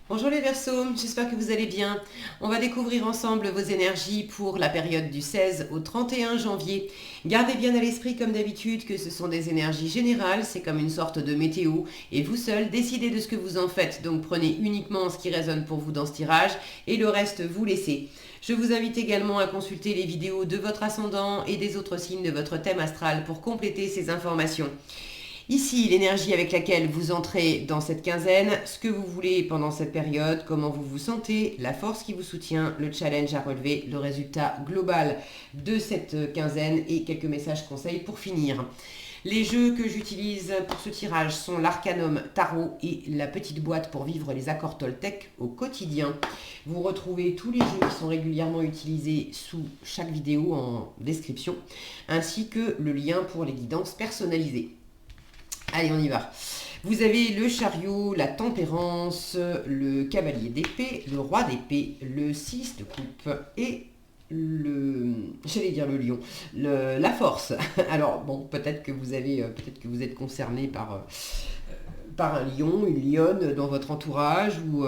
Bonjour les Verseaux, j'espère que vous allez bien. On va découvrir ensemble vos énergies pour la période du 16 au 31 janvier. Gardez bien à l'esprit comme d'habitude que ce sont des énergies générales, c'est comme une sorte de météo et vous seul décidez de ce que vous en faites. Donc prenez uniquement ce qui résonne pour vous dans ce tirage et le reste vous laissez. Je vous invite également à consulter les vidéos de votre ascendant et des autres signes de votre thème astral pour compléter ces informations. Ici, l'énergie avec laquelle vous entrez dans cette quinzaine, ce que vous voulez pendant cette période, comment vous vous sentez, la force qui vous soutient, le challenge à relever, le résultat global de cette quinzaine et quelques messages conseils pour finir. Les jeux que j'utilise pour ce tirage sont l'Arcanum Tarot et la petite boîte pour vivre les accords Toltec au quotidien. Vous retrouvez tous les jeux qui sont régulièrement utilisés sous chaque vidéo en description, ainsi que le lien pour les guidances personnalisées. Allez, on y va. Vous avez le chariot, la tempérance, le cavalier d'épée, le roi d'épée, le 6 de coupe et j'allais dire le lion, la force. Alors bon, peut-être que vous êtes concerné par un lion, une lionne dans votre entourage ou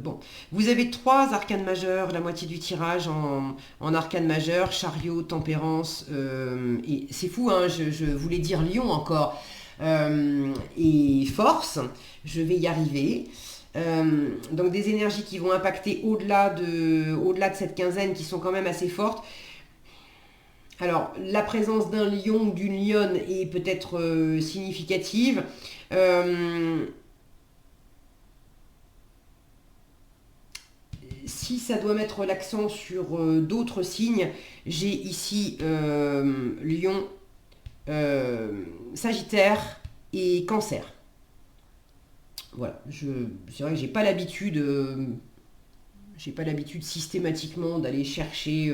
bon, vous avez 3 arcanes majeures, la moitié du tirage en arcanes majeures, chariot, tempérance, et c'est fou, hein, je voulais dire lion encore, et force, je vais y arriver. Donc des énergies qui vont impacter au-delà de cette quinzaine qui sont quand même assez fortes. Alors, la présence d'un lion ou d'une lionne est peut-être significative. Si ça doit mettre l'accent sur d'autres signes, j'ai ici Lion, Sagittaire et Cancer. Voilà, c'est vrai que j'ai pas l'habitude systématiquement d'aller chercher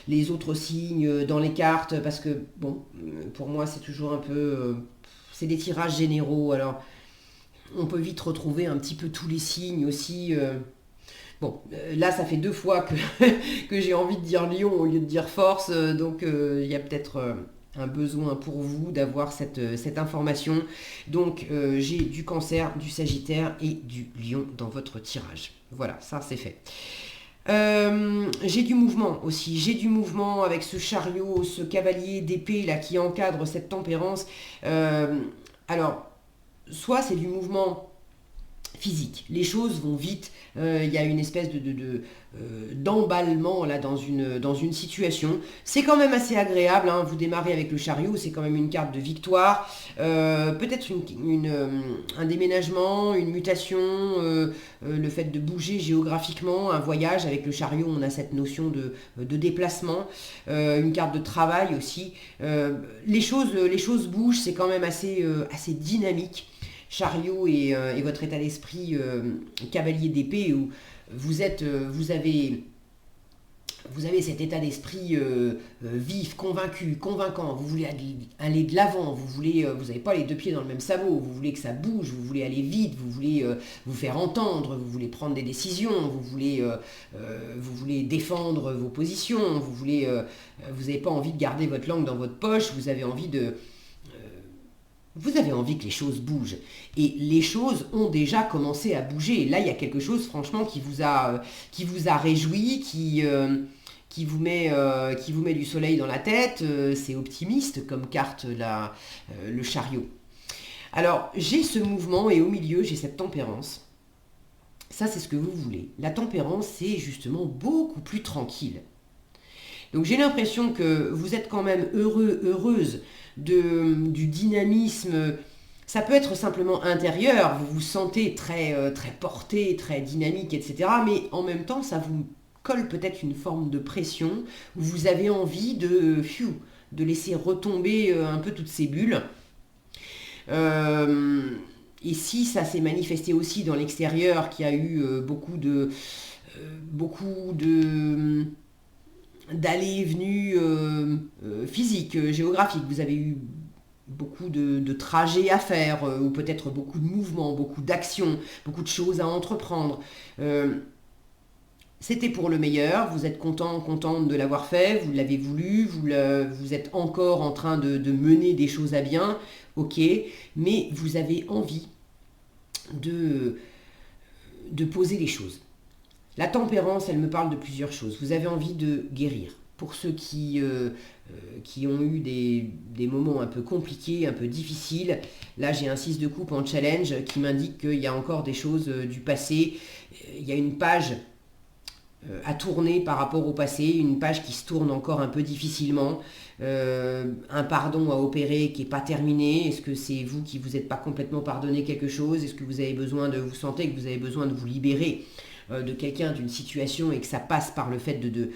les autres signes dans les cartes parce que bon, pour moi c'est toujours un peu, c'est des tirages généraux. Alors on peut vite retrouver un petit peu tous les signes aussi. Bon, là, ça fait 2 fois que j'ai envie de dire lion au lieu de dire force, donc il y a peut-être un besoin pour vous d'avoir cette information. Donc, j'ai du cancer, du sagittaire et du lion dans votre tirage. Voilà, ça c'est fait. J'ai du mouvement aussi, j'ai du mouvement avec ce chariot, ce cavalier d'épée là qui encadre cette tempérance. Alors, soit c'est du mouvement physique. Les choses vont vite, il y a une espèce d'emballement là dans une situation. C'est quand même assez agréable, hein. Vous démarrez avec le chariot, c'est quand même une carte de victoire. Peut-être un déménagement, une mutation, le fait de bouger géographiquement, un voyage. Avec le chariot, on a cette notion de déplacement, une carte de travail aussi. Les choses bougent, c'est quand même assez dynamique. Chariot et votre état d'esprit cavalier d'épée où vous avez cet état d'esprit vif, convaincu, convaincant. Vous voulez aller de l'avant, vous n'avez pas les 2 pieds dans le même sabot. Vous voulez que ça bouge, vous voulez aller vite, vous voulez vous faire entendre, vous voulez prendre des décisions, vous voulez défendre vos positions, vous n'avez pas envie de garder votre langue dans votre poche, vous avez envie que les choses bougent. Et les choses ont déjà commencé à bouger. Là, il y a quelque chose, franchement, qui vous a réjoui, qui vous met du soleil dans la tête. C'est optimiste comme carte, le chariot. Alors, j'ai ce mouvement et au milieu, j'ai cette tempérance. Ça, c'est ce que vous voulez. La tempérance, c'est justement beaucoup plus tranquille. Donc j'ai l'impression que vous êtes quand même heureux, heureuse du dynamisme. Ça peut être simplement intérieur, vous vous sentez très porté, très dynamique, etc. Mais en même temps, ça vous colle peut-être une forme de pression où vous avez envie de laisser retomber un peu toutes ces bulles. Et si ça s'est manifesté aussi dans l'extérieur, qui a eu beaucoup de d'allées et venues physiques, géographiques. Vous avez eu beaucoup de trajets à faire, ou peut-être beaucoup de mouvements, beaucoup d'actions, beaucoup de choses à entreprendre. C'était pour le meilleur, vous êtes content, contente de l'avoir fait, vous l'avez voulu, vous êtes encore en train de mener des choses à bien, ok, mais vous avez envie de de poser les choses. La tempérance, elle me parle de plusieurs choses. Vous avez envie de guérir. Pour ceux qui ont eu des moments un peu compliqués, un peu difficiles, là j'ai un 6 de coupe en challenge qui m'indique qu'il y a encore des choses du passé. Il y a une page à tourner par rapport au passé, une page qui se tourne encore un peu difficilement, un pardon à opérer qui n'est pas terminé. Est-ce que c'est vous qui vous êtes pas complètement pardonné quelque chose? Est-ce que vous avez besoin de, vous sentez que vous avez besoin de vous libérer de quelqu'un, d'une situation, et que ça passe par le fait de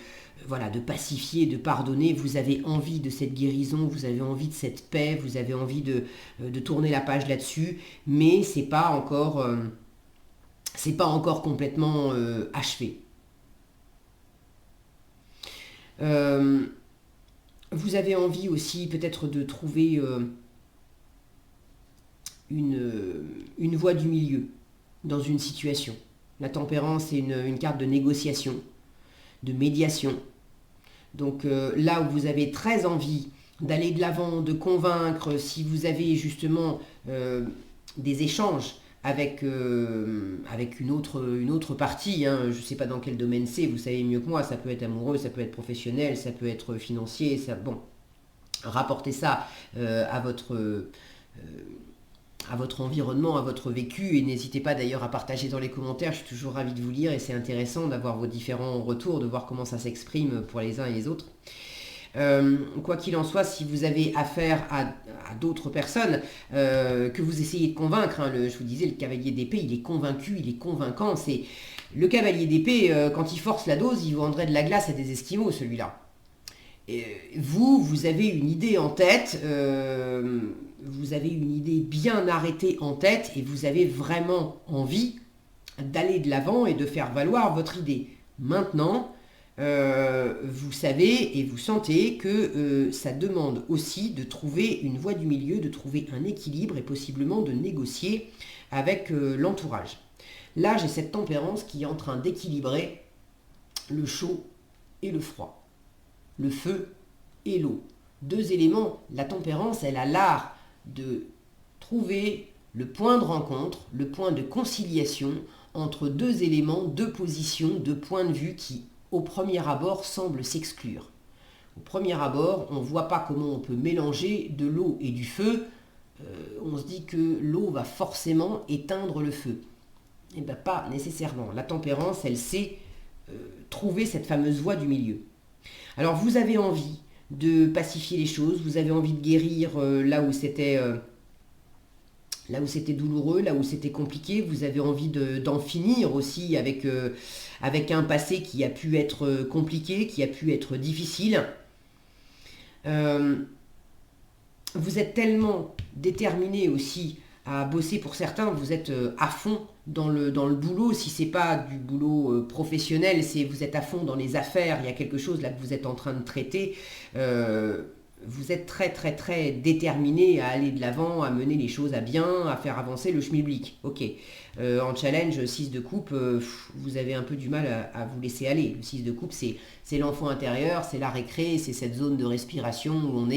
pacifier, de pardonner? Vous avez envie de cette guérison, vous avez envie de cette paix, vous avez envie de tourner la page là-dessus, mais c'est pas encore complètement achevé. Vous avez envie aussi peut-être de trouver une voie du milieu dans une situation. La tempérance, c'est une carte de négociation, de médiation. Donc là où vous avez très envie d'aller de l'avant, de convaincre, si vous avez justement des échanges avec une autre partie, hein, je ne sais pas dans quel domaine c'est, vous savez mieux que moi, ça peut être amoureux, ça peut être professionnel, ça peut être financier, rapportez ça à votre environnement, à votre vécu, et n'hésitez pas d'ailleurs à partager dans les commentaires, je suis toujours ravie de vous lire et c'est intéressant d'avoir vos différents retours, de voir comment ça s'exprime pour les uns et les autres. Quoi qu'il en soit, si vous avez affaire à d'autres personnes que vous essayez de convaincre, hein, je vous disais, le cavalier d'épée, il est convaincu, il est convaincant. C'est le cavalier d'épée, quand il force la dose, il vendrait de la glace à des esquimaux, celui-là. Vous avez une idée en tête, vous avez une idée bien arrêtée en tête, et vous avez vraiment envie d'aller de l'avant et de faire valoir votre idée. Maintenant, vous savez et vous sentez que ça demande aussi de trouver une voie du milieu, de trouver un équilibre et possiblement de négocier avec l'entourage. Là, j'ai cette tempérance qui est en train d'équilibrer le chaud et le froid, le feu et l'eau. Deux éléments, la tempérance, elle a l'art de trouver le point de rencontre, le point de conciliation entre deux éléments, deux positions, deux points de vue qui au premier abord semble s'exclure. Au premier abord, on ne voit pas comment on peut mélanger de l'eau et du feu. On se dit que l'eau va forcément éteindre le feu. Eh bien, pas nécessairement. La tempérance, elle sait trouver cette fameuse voie du milieu. Alors, vous avez envie de pacifier les choses, vous avez envie de guérir là où c'était douloureux, là où c'était compliqué, vous avez envie d'en finir aussi avec un passé qui a pu être compliqué, qui a pu être difficile. Vous êtes tellement déterminé aussi à bosser pour certains, vous êtes à fond dans le boulot, si c'est pas du boulot professionnel, vous êtes à fond dans les affaires, il y a quelque chose là que vous êtes en train de traiter, vous êtes très très très déterminé à aller de l'avant, à mener les choses à bien, à faire avancer le schmilblick. Ok, en challenge 6 de coupe, vous avez un peu du mal à vous laisser aller. Le 6 de coupe, c'est l'enfant intérieur, c'est la récré, c'est cette zone de respiration où on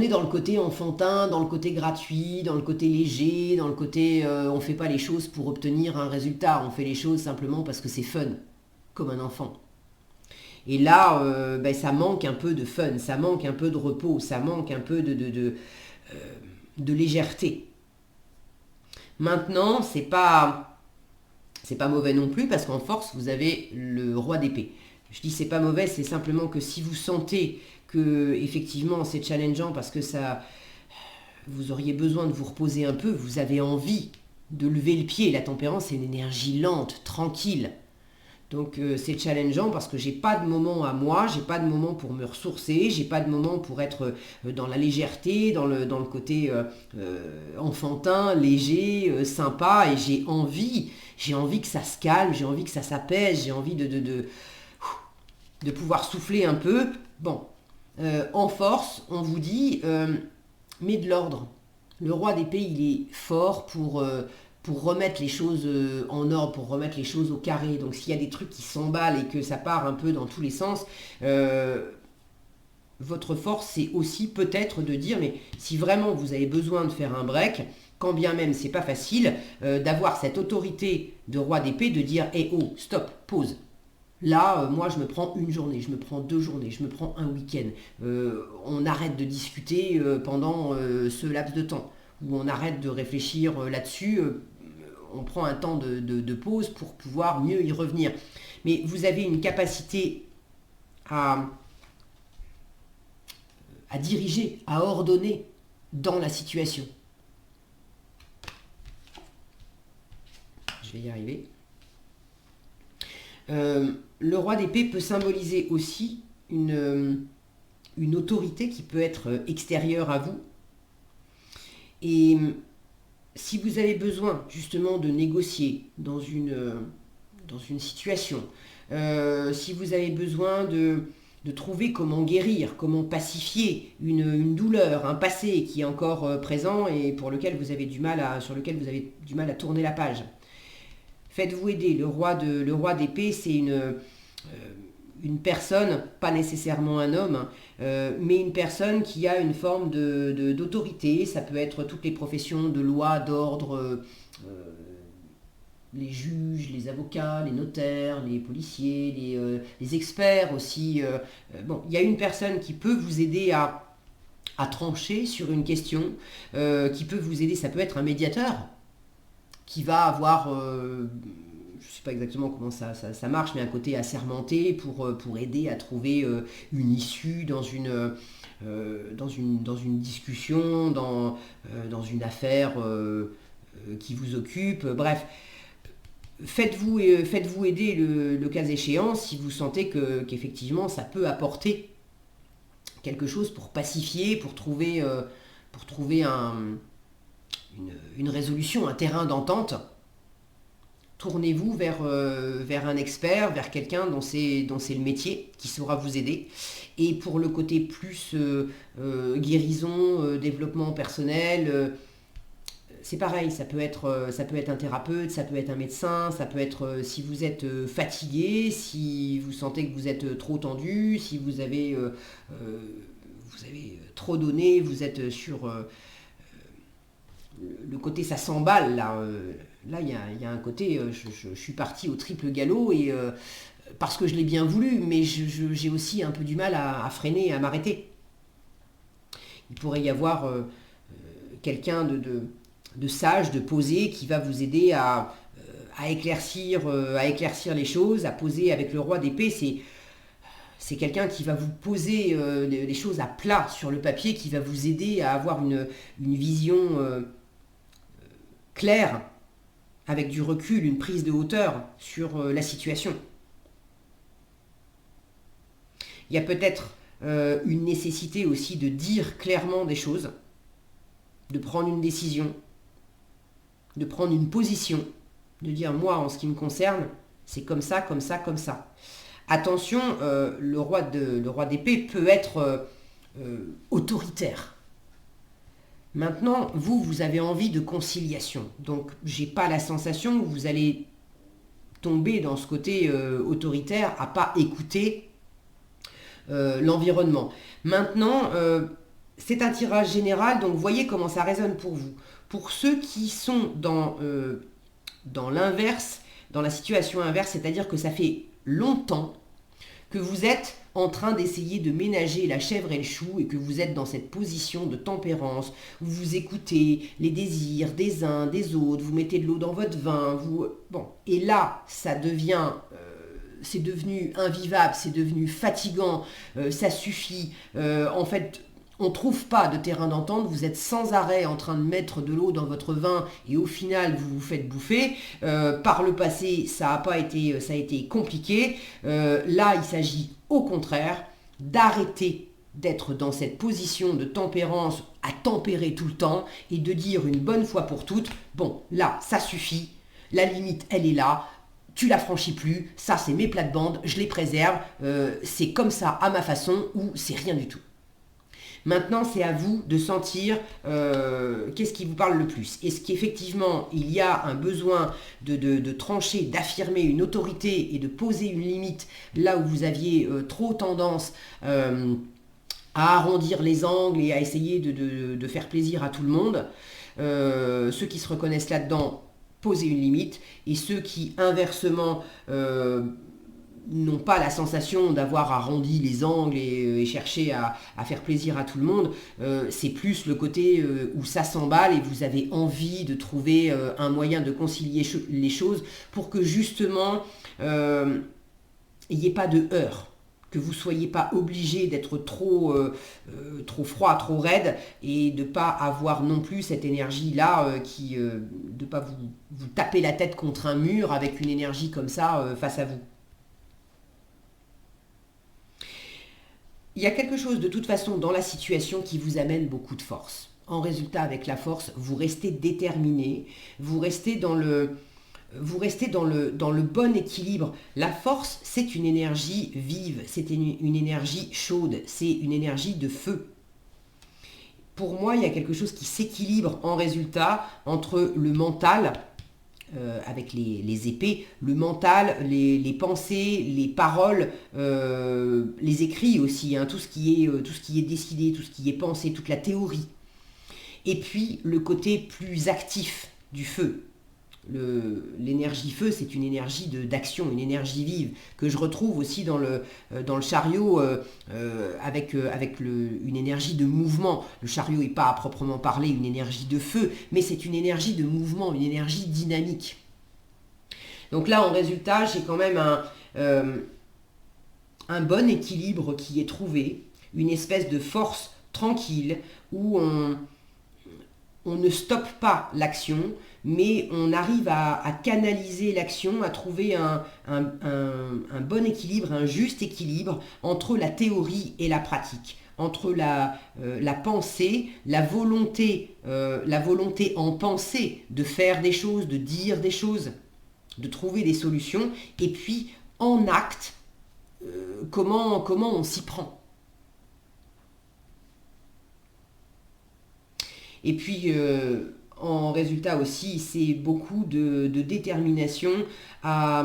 est dans le côté enfantin, dans le côté gratuit, dans le côté léger, dans le côté on fait pas les choses pour obtenir un résultat, on fait les choses simplement parce que c'est fun, comme un enfant. Et là, ça manque un peu de fun, ça manque un peu de repos, ça manque un peu de légèreté. Maintenant, c'est pas mauvais non plus, parce qu'en force, vous avez le roi d'épée. Je dis c'est pas mauvais, c'est simplement que si vous sentez que effectivement c'est challengeant parce que vous auriez besoin de vous reposer un peu, vous avez envie de lever le pied. La tempérance, c'est une énergie lente, tranquille. Donc c'est challengeant parce que j'ai pas de moment à moi, j'ai pas de moment pour me ressourcer, j'ai pas de moment pour être dans la légèreté, dans le côté enfantin, léger, sympa, et j'ai envie que ça se calme, j'ai envie que ça s'apaise, j'ai envie de pouvoir souffler un peu. Bon, en force, on vous dit, mets de l'ordre. Le roi d'épée, il est fort pour remettre les choses en ordre, pour remettre les choses au carré. Donc s'il y a des trucs qui s'emballent et que ça part un peu dans tous les sens, votre force, c'est aussi peut-être de dire, mais si vraiment vous avez besoin de faire un break, quand bien même c'est pas facile, d'avoir cette autorité de roi d'épée, de dire « Eh oh, stop, pause ». Là, moi, je me prends une journée, je me prends 2 journées, je me prends un week-end. On arrête de discuter pendant ce laps de temps, ou on arrête de réfléchir là-dessus, on prend un temps de pause pour pouvoir mieux y revenir. Mais vous avez une capacité à diriger, à ordonner dans la situation. Je vais y arriver. Le roi d'épée peut symboliser aussi une autorité qui peut être extérieure à vous. Et si vous avez besoin justement de négocier dans une situation, si vous avez besoin de trouver comment guérir, comment pacifier une douleur, un passé qui est encore présent et pour lequel vous avez sur lequel vous avez du mal à tourner la page, faites-vous aider. Le roi d'épée, c'est une personne, pas nécessairement un homme, mais une personne qui a une forme d'autorité. Ça peut être toutes les professions de loi, d'ordre, les juges, les avocats, les notaires, les policiers, les experts aussi. Bon, il y a une personne qui peut vous aider à trancher sur une question, qui peut vous aider. Ça peut être un médiateur qui va avoir, je ne sais pas exactement comment ça marche, mais un côté assermenté pour aider à trouver une issue dans une discussion, dans une affaire qui vous occupe. Bref, faites-vous aider le cas échéant si vous sentez qu'effectivement ça peut apporter quelque chose pour pacifier, pour trouver une résolution, un terrain d'entente. Tournez-vous vers un expert, vers quelqu'un dont c'est le métier, qui saura vous aider. Et pour le côté plus guérison, développement personnel, c'est pareil, ça peut être un thérapeute, ça peut être un médecin, ça peut être si vous êtes fatigué, si vous sentez que vous êtes trop tendu, si vous avez trop donné, vous êtes sur le côté ça s'emballe là. Là il y a un côté je suis parti au triple galop et parce que je l'ai bien voulu, mais j'ai aussi un peu du mal à freiner, à m'arrêter. Il pourrait y avoir quelqu'un de sage, de posé, qui va vous aider à éclaircir les choses, à poser avec le roi d'épée. C'est quelqu'un qui va vous poser les choses à plat sur le papier, qui va vous aider à avoir une vision claire, avec du recul, une prise de hauteur sur la situation. Il y a peut-être une nécessité aussi de dire clairement des choses, de prendre une décision, de prendre une position, de dire moi en ce qui me concerne, c'est comme ça, comme ça, comme ça. Attention, le roi d'épée peut être autoritaire. Maintenant, vous avez envie de conciliation. Donc, j'ai pas la sensation que vous allez tomber dans ce côté autoritaire à pas écouter l'environnement. Maintenant, c'est un tirage général, donc voyez comment ça résonne pour vous. Pour ceux qui sont dans l'inverse, dans la situation inverse, c'est-à-dire que ça fait longtemps que vous êtes en train d'essayer de ménager la chèvre et le chou et que vous êtes dans cette position de tempérance, où vous écoutez les désirs des uns, des autres, vous mettez de l'eau dans votre vin, et là, ça devient... c'est devenu invivable, c'est devenu fatigant, ça suffit. En fait, on ne trouve pas de terrain d'entente, vous êtes sans arrêt en train de mettre de l'eau dans votre vin et au final, vous vous faites bouffer. Par le passé, ça a été compliqué. Là, il s'agit au contraire d'arrêter d'être dans cette position de tempérance à tempérer tout le temps et de dire une bonne fois pour toutes, bon, là, ça suffit, la limite, elle est là. Tu la franchis plus, ça c'est mes plates-bandes, je les préserve, c'est comme ça à ma façon ou c'est rien du tout. Maintenant, c'est à vous de sentir qu'est-ce qui vous parle le plus. Est-ce qu'effectivement, il y a un besoin de trancher, d'affirmer une autorité et de poser une limite là où vous aviez trop tendance à arrondir les angles et à essayer de faire plaisir à tout le monde. ceux qui se reconnaissent là-dedans, posez une limite, et ceux qui, inversement, n'ont pas la sensation d'avoir arrondi les angles et chercher à faire plaisir à tout le monde, c'est plus le côté où ça s'emballe et vous avez envie de trouver un moyen de concilier les choses pour que justement il n'y ait pas de heurts, que vous ne soyez pas obligé d'être trop froid, trop raide et de ne pas avoir non plus cette énergie-là, de ne pas vous taper la tête contre un mur avec une énergie comme ça face à vous. Il y a quelque chose de toute façon dans la situation qui vous amène beaucoup de force. En résultat, avec la force, vous restez déterminé, vous restez dans le bon équilibre. La force, c'est une énergie vive, c'est une énergie chaude, c'est une énergie de feu. Pour moi, il y a quelque chose qui s'équilibre en résultat entre le mental, avec les épées, le mental, les pensées, les paroles, les écrits aussi, hein, tout ce qui est décidé, tout ce qui est pensé, toute la théorie. Et puis le côté plus actif du feu. L'énergie feu, c'est une énergie d'action, une énergie vive, que je retrouve aussi dans le chariot avec une énergie de mouvement. Le chariot n'est pas à proprement parler une énergie de feu, mais c'est une énergie de mouvement, une énergie dynamique. Donc là, en résultat, j'ai quand même un bon équilibre qui est trouvé, une espèce de force tranquille où on ne stoppe pas l'action, mais on arrive à canaliser l'action, à trouver un bon équilibre, un juste équilibre entre la théorie et la pratique, entre la pensée, la volonté en pensée de faire des choses, de dire des choses, de trouver des solutions, et puis en acte, comment on s'y prend. Et puis, en résultat aussi, c'est beaucoup de détermination à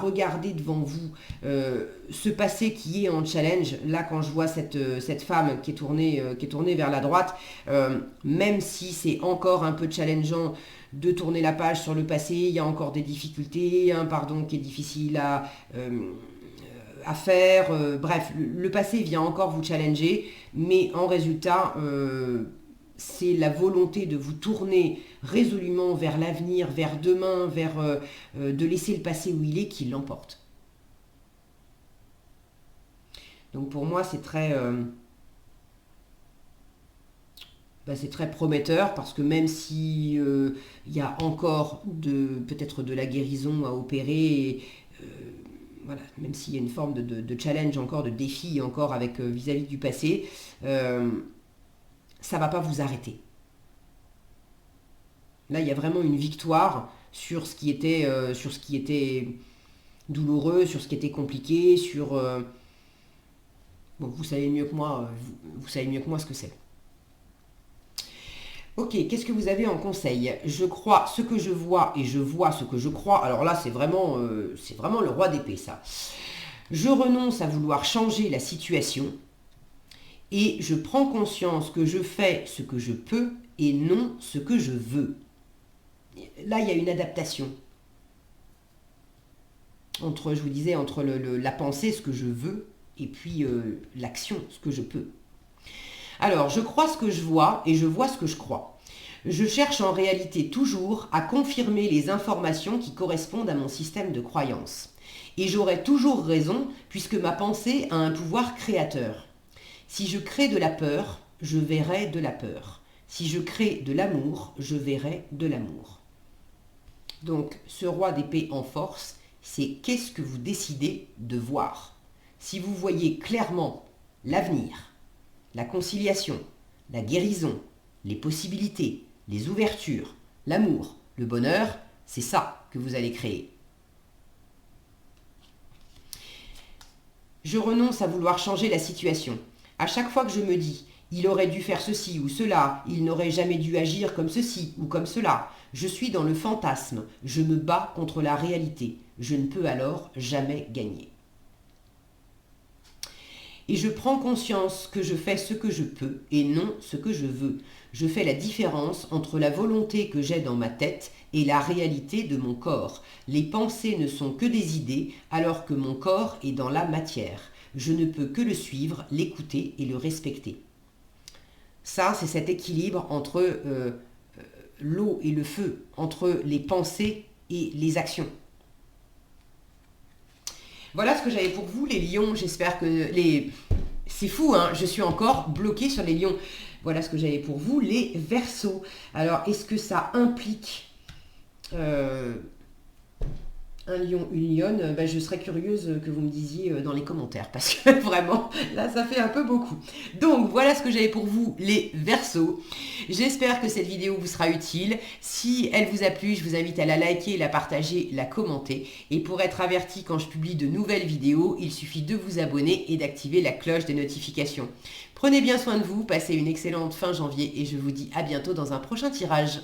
regarder devant vous ce passé qui est en challenge. Là, quand je vois cette femme qui est tournée vers la droite, même si c'est encore un peu challengeant de tourner la page sur le passé, il y a encore des difficultés, un pardon qui est difficile à faire. Bref, le passé vient encore vous challenger, mais en résultat... c'est la volonté de vous tourner résolument vers l'avenir, vers demain, de laisser le passé où il est qui l'emporte. Donc pour moi, c'est très prometteur parce que même si il y a encore peut-être de la guérison à opérer, voilà, même s'il y a une forme de challenge encore, de défi encore avec vis-à-vis du passé, ça ne va pas vous arrêter. Là, il y a vraiment une victoire sur ce qui était douloureux, sur ce qui était compliqué, bon, vous savez mieux que moi ce que c'est. Ok, qu'est-ce que vous avez en conseil? Je crois ce que je vois et je vois ce que je crois. Alors là, c'est vraiment le roi d'épée, ça. Je renonce à vouloir changer la situation. Et je prends conscience que je fais ce que je peux et non ce que je veux. Là, il y a une adaptation. Je vous disais, entre la pensée, ce que je veux, et puis l'action, ce que je peux. Alors, je crois ce que je vois et je vois ce que je crois. Je cherche en réalité toujours à confirmer les informations qui correspondent à mon système de croyance. Et j'aurai toujours raison puisque ma pensée a un pouvoir créateur. Si je crée de la peur, je verrai de la peur. Si je crée de l'amour, je verrai de l'amour. Donc, ce roi d'épée en force, c'est qu'est-ce que vous décidez de voir. Si vous voyez clairement l'avenir, la conciliation, la guérison, les possibilités, les ouvertures, l'amour, le bonheur, c'est ça que vous allez créer. Je renonce à vouloir changer la situation. À chaque fois que je me dis « il aurait dû faire ceci ou cela, il n'aurait jamais dû agir comme ceci ou comme cela », je suis dans le fantasme, je me bats contre la réalité. Je ne peux alors jamais gagner. Et je prends conscience que je fais ce que je peux et non ce que je veux. Je fais la différence entre la volonté que j'ai dans ma tête et la réalité de mon corps. Les pensées ne sont que des idées alors que mon corps est dans la matière. Je ne peux que le suivre, l'écouter et le respecter. Ça, c'est cet équilibre entre l'eau et le feu, entre les pensées et les actions. Voilà ce que j'avais pour vous, les lions. J'espère que les... C'est fou, hein, je suis encore bloquée sur les lions. Voilà ce que j'avais pour vous, les verseaux. Alors, est-ce que ça implique un lion, une lionne? Je serais curieuse que vous me disiez dans les commentaires, parce que vraiment, là, ça fait un peu beaucoup. Donc, voilà ce que j'avais pour vous, les verseaux. J'espère que cette vidéo vous sera utile. Si elle vous a plu, je vous invite à la liker, la partager, la commenter. Et pour être averti quand je publie de nouvelles vidéos, il suffit de vous abonner et d'activer la cloche des notifications. Prenez bien soin de vous, passez une excellente fin janvier et je vous dis à bientôt dans un prochain tirage.